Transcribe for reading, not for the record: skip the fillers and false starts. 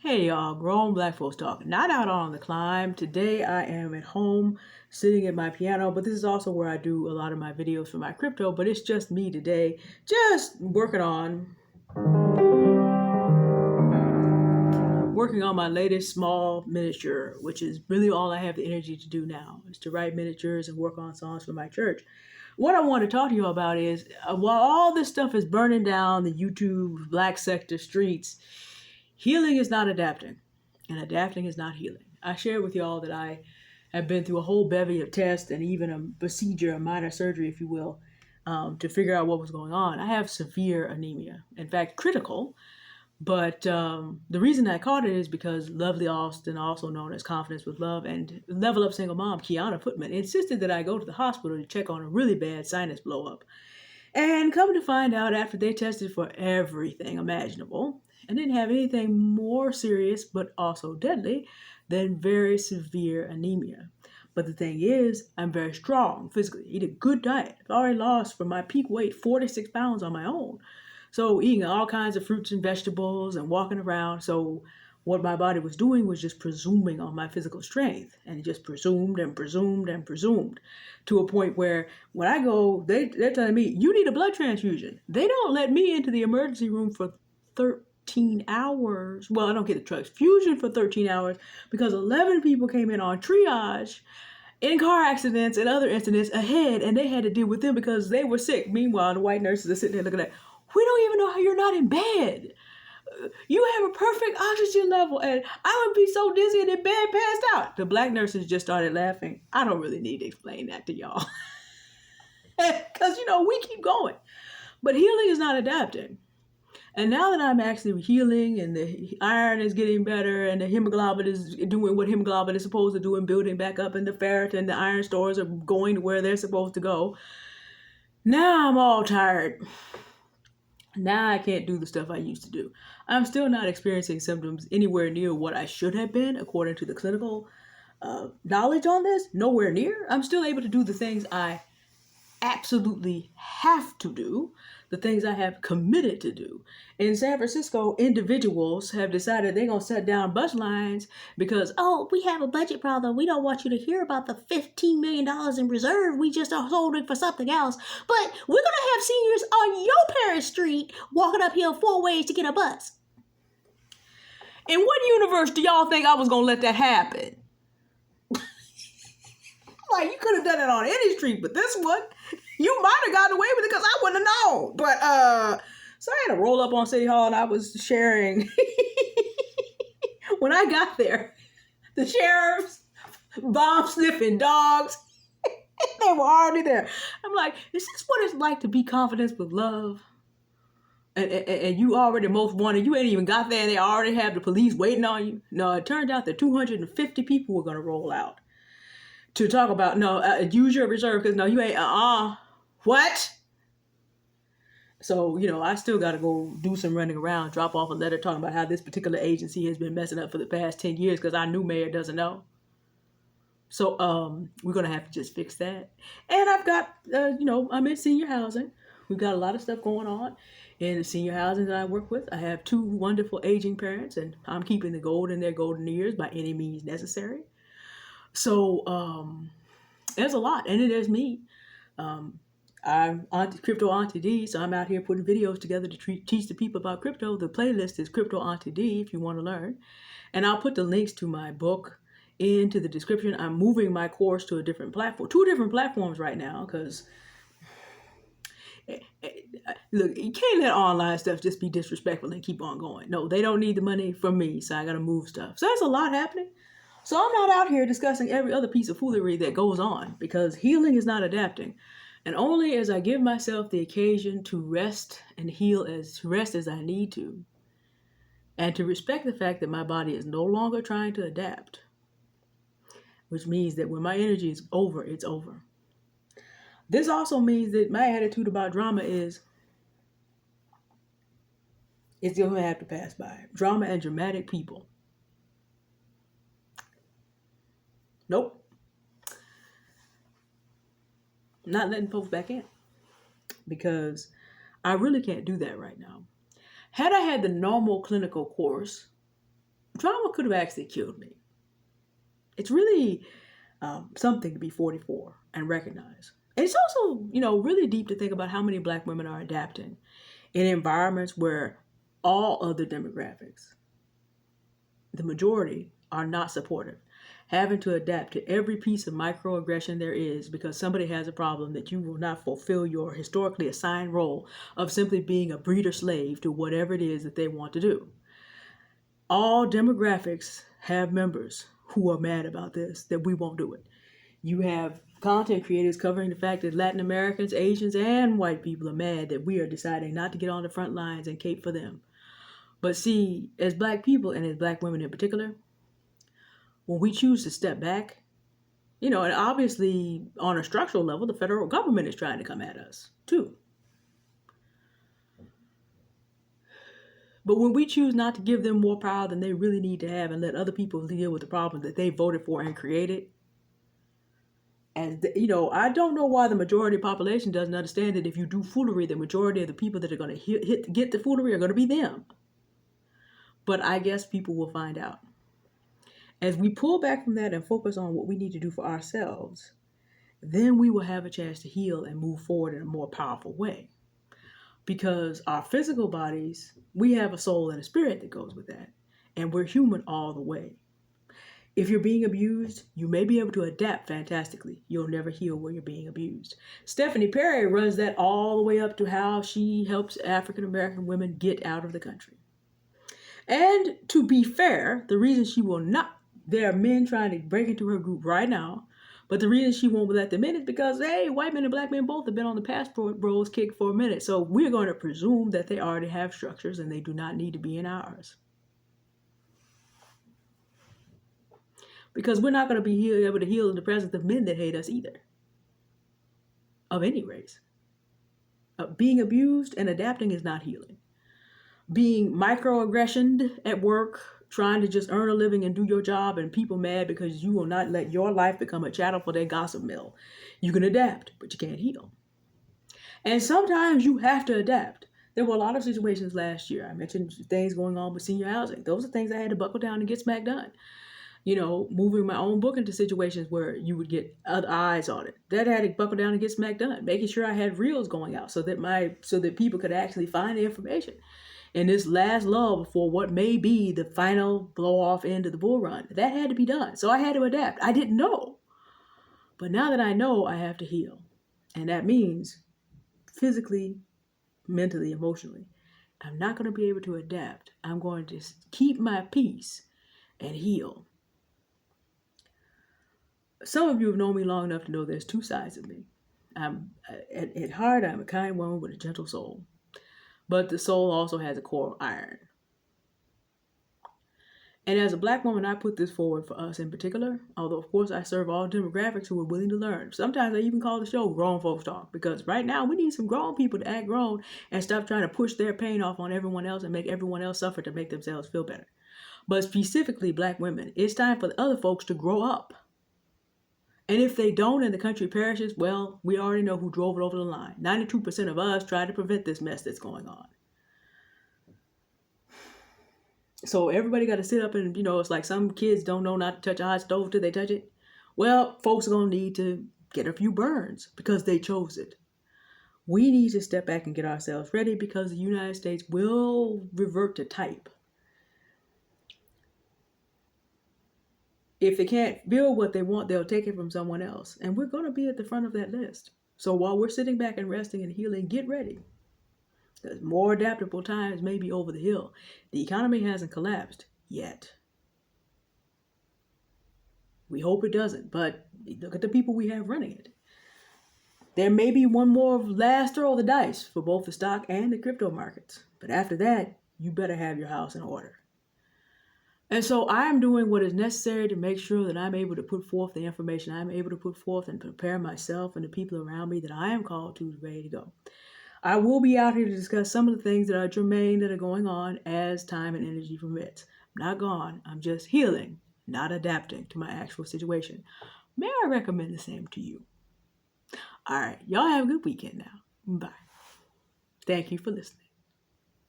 Hey y'all, grown black folks talking. Not out on the climb. Today I am at home sitting at my piano, but this is also where I do a lot of my videos for my crypto, but it's just me today, just working on my latest small miniature, which is really all I have the energy to do now, is to write miniatures and work on songs for my church. What I want to talk to you about is while all this stuff is burning down the YouTube black sector streets, healing is not adapting, and adapting is not healing. I shared with y'all that I have been through a whole bevy of tests and even a procedure, a minor surgery, if you will, to figure out what was going on. I have severe anemia, in fact, critical. But the reason I caught it is because Lovely Austin, also known as Confidence with Love, and Level Up single mom, Kiana Footman, insisted that I go to the hospital to check on a really bad sinus blow up. And come to find out, after they tested for everything imaginable, and didn't have anything more serious but also deadly than very severe anemia. But the thing is, I'm very strong physically, eat a good diet. I've already lost from my peak weight 46 pounds on my own. So eating all kinds of fruits and vegetables and walking around. So what my body was doing was just presuming on my physical strength, and it just presumed and presumed and presumed to a point where when I go, they're telling me, you need a blood transfusion. They don't let me into the emergency room for 13 hours. Well, I don't get the transfusion for 13 hours because 11 people came in on triage in car accidents and other incidents ahead, and they had to deal with them because they were sick. Meanwhile, the white nurses are sitting there looking at, we don't even know how you're not in bed. You have a perfect oxygen level, and I would be so dizzy and in bed, passed out. The black nurses just started laughing. I don't really need to explain that to y'all. Because, we keep going. But healing is not adapting. And now that I'm actually healing and the iron is getting better and the hemoglobin is doing what hemoglobin is supposed to do and building back up, and the ferret and the iron stores are going to where they're supposed to go, now I'm all tired. Now I can't do the stuff I used to do. I'm still not experiencing symptoms anywhere near what I should have been according to the clinical knowledge on this. Nowhere near. I'm still able to do the things I absolutely have to do, the things I have committed to do. In San Francisco, individuals have decided they're going to shut down bus lines because, we have a budget problem. We don't want you to hear about the $15 million in reserve. We just are holding for something else. But we're going to have seniors on your parents' street walking uphill 4 ways to get a bus. In what universe do y'all think I was going to let that happen? Like, you could have done it on any street, but this one, you might have gotten away with it because I wouldn't have known. But, so I had to roll up on City Hall, and I was sharing. When I got there, the sheriffs, bomb-sniffing dogs, they were already there. I'm like, is this what it's like to be Confidence with Love? And you already most wanted, you ain't even got there, and they already have the police waiting on you? No, it turned out that 250 people were going to roll out to talk about, use your reserve, because you ain't, what? So, I still got to go do some running around, drop off a letter talking about how this particular agency has been messing up for the past 10 years because our new mayor doesn't know. So, we're going to have to just fix that. And I've got, I'm in senior housing. We've got a lot of stuff going on in the senior housing that I work with. I have 2 wonderful aging parents, and I'm keeping the gold in their golden years by any means necessary. So, there's a lot, and there's me. I'm Crypto Auntie D, so I'm out here putting videos together to teach the people about crypto. The playlist is Crypto Auntie D if you want to learn. And I'll put the links to my book into the description. I'm moving my course to a different platform, 2 different platforms right now, because look, you can't let online stuff just be disrespectful and keep on going. No, they don't need the money from me, so I got to move stuff. So there's a lot happening. So I'm not out here discussing every other piece of foolery that goes on, because healing is not adapting. And only as I give myself the occasion to rest and heal as I need to, and to respect the fact that my body is no longer trying to adapt, which means that when my energy is over, it's over. This also means that my attitude about drama is, it's going to have to pass by. Drama and dramatic people. Nope. I'm not letting folks back in, because I really can't do that right now. Had I had the normal clinical course, trauma could have actually killed me. It's really something to be 44 and recognize. And it's also, really deep to think about how many Black women are adapting in environments where all other demographics, the majority, are not supportive. Having to adapt to every piece of microaggression there is because somebody has a problem that you will not fulfill your historically assigned role of simply being a breeder slave to whatever it is that they want to do. All demographics have members who are mad about this, that we won't do it. You have content creators covering the fact that Latin Americans, Asians, and white people are mad that we are deciding not to get on the front lines and cape for them. But see, as Black people, and as Black women in particular, when we choose to step back, and obviously on a structural level, the federal government is trying to come at us too. But when we choose not to give them more power than they really need to have and let other people deal with the problems that they voted for and created, I don't know why the majority of the population doesn't understand that if you do foolery, the majority of the people that are going to get the foolery are going to be them. But I guess people will find out. As we pull back from that and focus on what we need to do for ourselves, then we will have a chance to heal and move forward in a more powerful way. Because our physical bodies, we have a soul and a spirit that goes with that. And we're human all the way. If you're being abused, you may be able to adapt fantastically. You'll never heal where you're being abused. Stephanie Perry runs that all the way up to how she helps African American women get out of the country. And to be fair, the reason she will not, there are men trying to break into her group right now, but the reason she won't let them in is because, hey, white men and Black men both have been on the passport bros kick for a minute. So we're going to presume that they already have structures and they do not need to be in ours. Because we're not going to be able to heal in the presence of men that hate us either. Of any race. Being abused and adapting is not healing. Being microaggressioned at work, trying to just earn a living and do your job, and people mad because you will not let your life become a chattel for their gossip mill. You can adapt, but you can't heal. And sometimes you have to adapt. There were a lot of situations last year. I mentioned things going on with senior housing. Those are things I had to buckle down and get smack done. Moving my own book into situations where you would get other eyes on it. That I had to buckle down and get smack done. Making sure I had reels going out so that people could actually find the information. In this last lull before what may be the final blow-off end of the bull run. That had to be done. So I had to adapt. I didn't know. But now that I know, I have to heal. And that means physically, mentally, emotionally. I'm not going to be able to adapt. I'm going to keep my peace and heal. Some of you have known me long enough to know there's two sides of me. At heart, I'm a kind woman with a gentle soul. But the soul also has a core of iron. And as a Black woman, I put this forward for us in particular, although of course I serve all demographics who are willing to learn. Sometimes I even call the show Grown Folks Talk, because right now we need some grown people to act grown and stop trying to push their pain off on everyone else and make everyone else suffer to make themselves feel better. But specifically Black women, it's time for the other folks to grow up. And if they don't and the country perishes, well, we already know who drove it over the line. 92% of us tried to prevent this mess that's going on. So everybody got to sit up and, it's like some kids don't know not to touch a hot stove till they touch it. Well, folks are going to need to get a few burns because they chose it. We need to step back and get ourselves ready because the United States will revert to type. If they can't build what they want, they'll take it from someone else. And we're going to be at the front of that list. So while we're sitting back and resting and healing, get ready. Because more adaptable times may be over the hill. The economy hasn't collapsed yet. We hope it doesn't, but look at the people we have running it. There may be one more last throw of the dice for both the stock and the crypto markets. But after that, you better have your house in order. And so I am doing what is necessary to make sure that I'm able to put forth the information I'm able to put forth and prepare myself and the people around me that I am called to ready to go. I will be out here to discuss some of the things that are germane that are going on as time and energy permits. I'm not gone. I'm just healing, not adapting to my actual situation. May I recommend the same to you? All right. Y'all have a good weekend now. Bye. Thank you for listening.